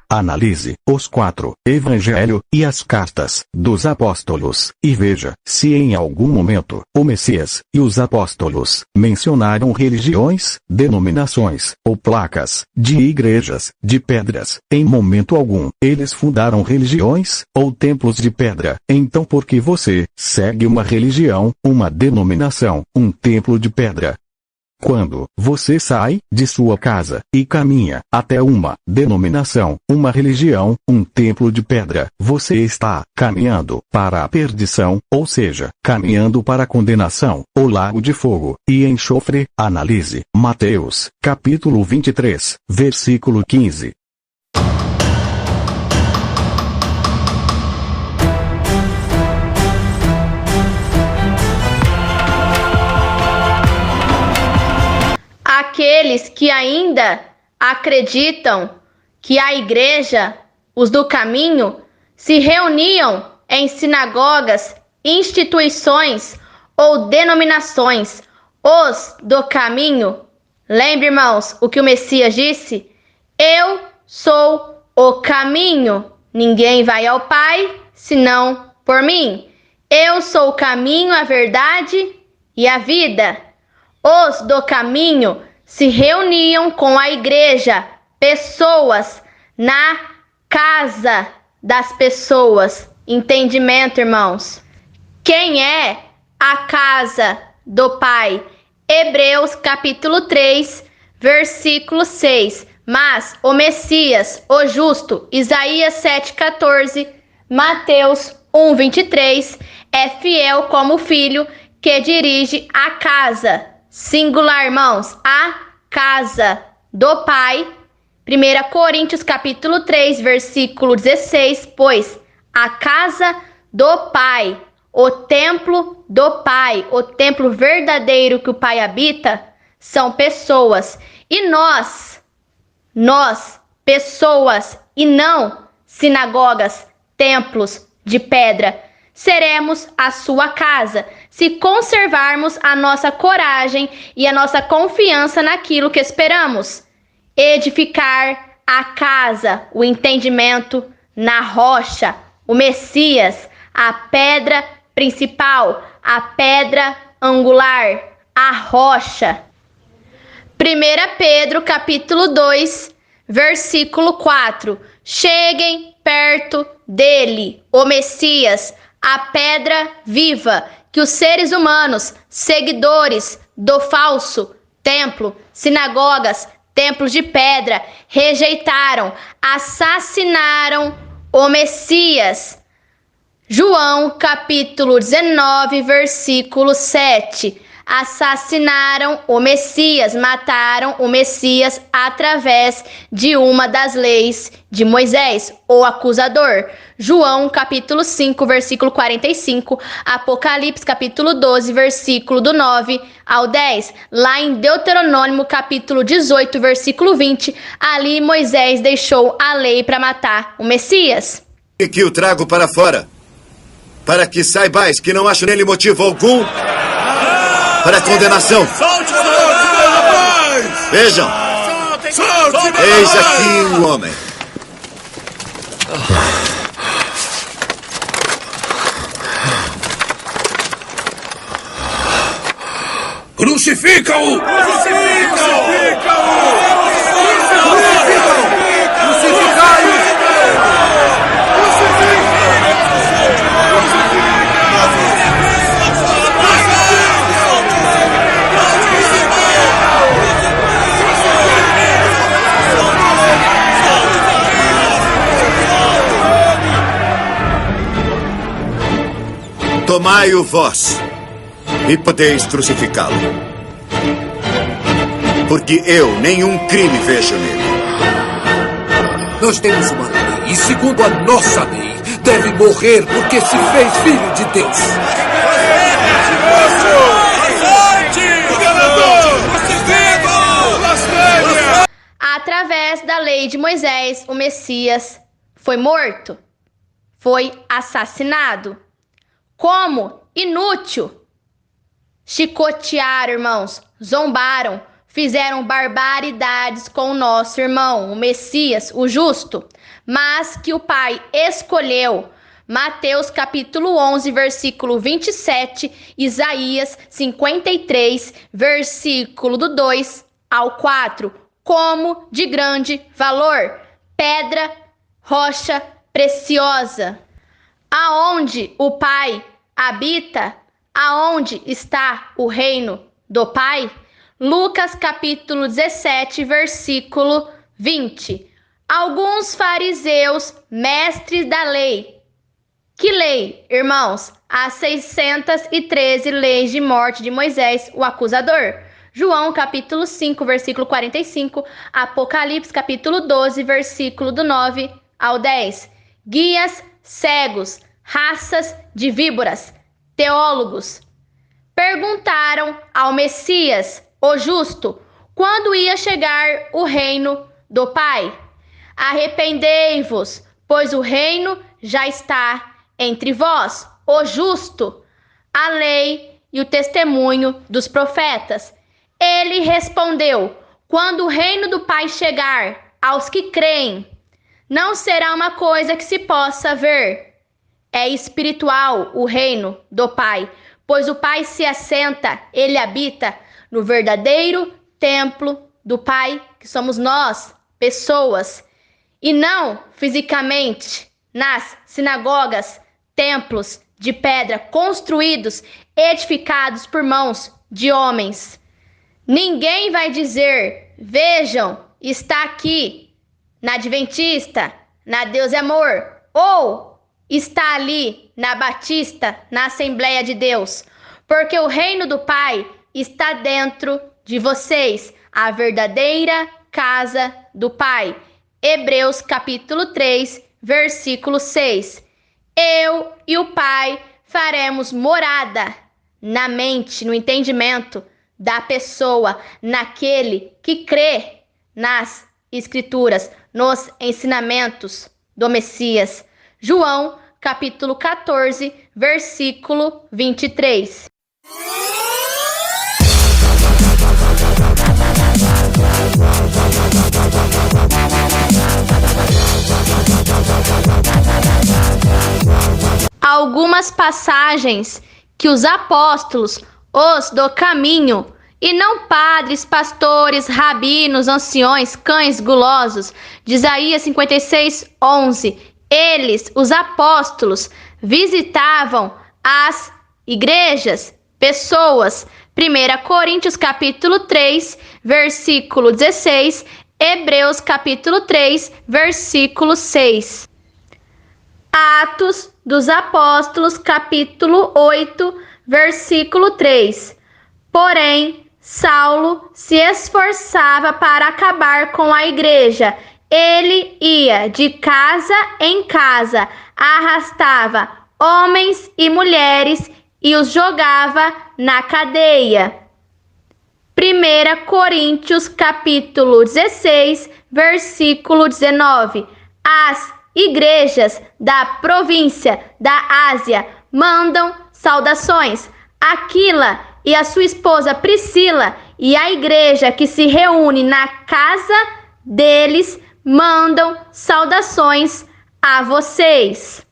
Analise os 4 Evangelho e as cartas dos apóstolos, e veja se em algum momento o Messias e os apóstolos mencionaram religiões, denominações ou placas de igrejas de pedras. Em momento algum, eles fundaram religiões ou templos de pedra. Então por que você segue uma religião, uma denominação, um templo de pedra? Quando você sai de sua casa e caminha até uma denominação, uma religião, um templo de pedra, você está caminhando para a perdição, ou seja, caminhando para a condenação, o lago de fogo e enxofre. Analise Mateus, capítulo 23, versículo 15. Aqueles que ainda acreditam que a igreja, os do caminho, se reuniam em sinagogas, instituições ou denominações, os do caminho. Lembre, irmãos, o que o Messias disse? Eu sou o caminho. Ninguém vai ao Pai senão por mim. Eu sou o caminho, a verdade e a vida. Os do caminho se reuniam com a igreja, pessoas, na casa das pessoas. Entendimento, irmãos? Quem é a casa do Pai? Hebreus capítulo 3, versículo 6. Mas o Messias, o justo, Isaías 7,14, Mateus 1,23, é fiel como filho que dirige a casa. Singular, irmãos, a casa do Pai. 1 Coríntios capítulo 3, versículo 16, pois a casa do Pai, o templo do Pai, o templo verdadeiro que o Pai habita, são pessoas. E nós, pessoas, e não sinagogas, templos de pedra, seremos a sua casa, se conservarmos a nossa coragem e a nossa confiança naquilo que esperamos. Edificar a casa, o entendimento na rocha, o Messias, a pedra principal, a pedra angular, a rocha. 1 Pedro capítulo 2, versículo 4. Cheguem perto dele, o Messias, a pedra viva, que os seres humanos, seguidores do falso templo, sinagogas, templos de pedra, rejeitaram, assassinaram o Messias. João capítulo 19, versículo 7. Assassinaram o Messias, mataram o Messias através de uma das leis de Moisés, o acusador. João capítulo 5, versículo 45, Apocalipse capítulo 12, versículo do 9 ao 10. Lá em Deuteronômio capítulo 18, versículo 20, ali Moisés deixou a lei para matar o Messias. E que o trago para fora, para que saibais que não acho nele motivo algum para condenação. Vejam, eis aqui o homem. Crucifica-o! Tomai-o vós, e podeis crucificá-lo. Porque eu nenhum crime vejo nele. Nós temos uma lei, e segundo a nossa lei, deve morrer porque se fez filho de Deus. Através da lei de Moisés, o Messias foi morto, foi assassinado. Como inútil. Chicotearam, irmãos, zombaram, fizeram barbaridades com o nosso irmão, o Messias, o justo, mas que o Pai escolheu. Mateus capítulo 11, versículo 27, Isaías 53, versículo do 2 ao 4, como de grande valor, pedra, rocha preciosa. Aonde o Pai habita, aonde está o reino do Pai? Lucas capítulo 17, versículo 20. Alguns fariseus, mestres da lei. Que lei, irmãos? As 613 leis de morte de Moisés, o acusador. João capítulo 5, versículo 45. Apocalipse capítulo 12, versículo do 9 ao 10. Guias cegos, raças de víboras, teólogos. Perguntaram ao Messias, o justo, quando ia chegar o reino do Pai. Arrependei-vos, pois o reino já está entre vós, o justo, a lei e o testemunho dos profetas. Ele respondeu: quando o reino do Pai chegar aos que creem, não será uma coisa que se possa ver. É espiritual o reino do Pai, pois o Pai se assenta, ele habita no verdadeiro templo do Pai, que somos nós, pessoas, e não fisicamente nas sinagogas, templos de pedra construídos, edificados por mãos de homens. Ninguém vai dizer: vejam, está aqui na Adventista, na Deus é Amor, ou está ali na Batista, na Assembleia de Deus, porque o reino do Pai está dentro de vocês, a verdadeira casa do Pai. Hebreus capítulo 3, versículo 6. Eu e o Pai faremos morada na mente, no entendimento da pessoa, naquele que crê nas Escrituras, nos ensinamentos do Messias. João, capítulo 14, versículo 23. Algumas passagens que os apóstolos, os do caminho, e não padres, pastores, rabinos, anciões, cães gulosos, de Isaías 56, 11. Eles, os apóstolos, visitavam as igrejas, pessoas. 1 Coríntios capítulo 3, versículo 16. Hebreus capítulo 3, versículo 6. Atos dos Apóstolos, capítulo 8, versículo 3. Porém, Saulo se esforçava para acabar com a igreja. Ele ia de casa em casa, arrastava homens e mulheres e os jogava na cadeia. 1 Coríntios, capítulo 16, versículo 19. As igrejas da província da Ásia mandam saudações. Aquila e a sua esposa Priscila e a igreja que se reúne na casa deles mandam saudações a vocês.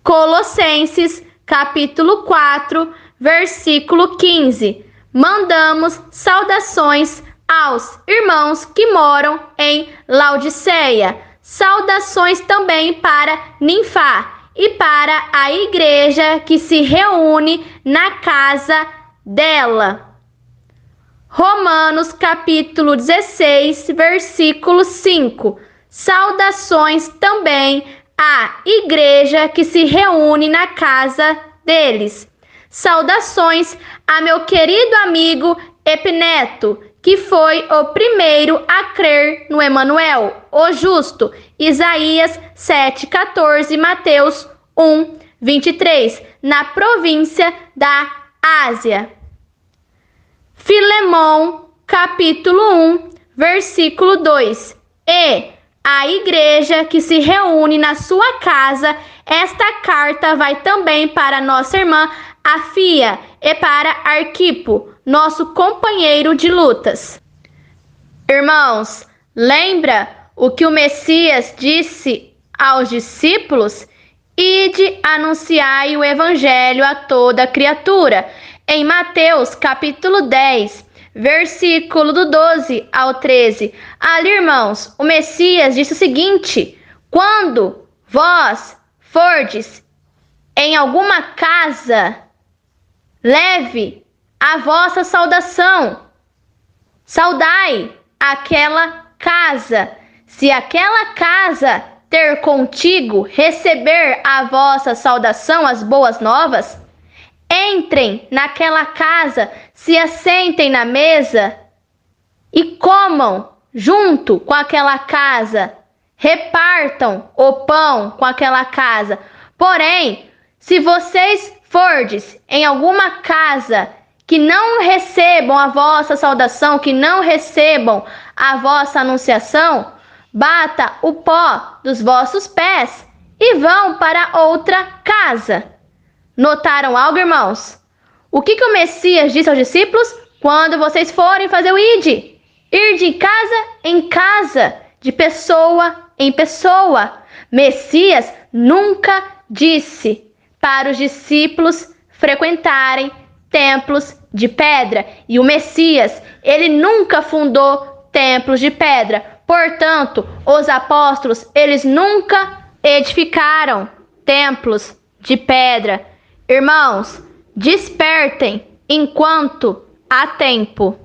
Colossenses, capítulo 4, versículo 15. Mandamos saudações aos irmãos que moram em Laodiceia. Saudações também para Ninfá e para a igreja que se reúne na casa dela. Romanos capítulo 16, versículo 5. Saudações também à igreja que se reúne na casa deles. Saudações a meu querido amigo Epineto, que foi o primeiro a crer no Emanuel, o justo. Isaías 7,14, Mateus 1, 23, na província da Ásia. Filemão, capítulo 1, versículo 2. E a igreja que se reúne na sua casa, esta carta vai também para nossa irmã Afia e para Arquipo, nosso companheiro de lutas. Irmãos, lembra o que o Messias disse aos discípulos? Ide, anunciai o evangelho a toda criatura. Em Mateus capítulo 10, versículo do 12 ao 13. Ali, irmãos, o Messias disse o seguinte: quando vós fordes em alguma casa, leve a vossa saudação. Saudai aquela casa. Se aquela casa ter contigo receber a vossa saudação, as boas novas, entrem naquela casa, se assentem na mesa e comam junto com aquela casa, repartam o pão com aquela casa. Porém, se vocês fordes em alguma casa que não recebam a vossa saudação, que não recebam a vossa anunciação, bata o pó dos vossos pés e vão para outra casa. Notaram algo, irmãos? O que o Messias disse aos discípulos? Quando vocês forem fazer o ide, ir de casa em casa, de pessoa em pessoa. Messias nunca disse para os discípulos frequentarem templos de pedra. E o Messias, ele nunca fundou templos de pedra. Portanto, os apóstolos, eles nunca edificaram templos de pedra. Irmãos, despertem enquanto há tempo.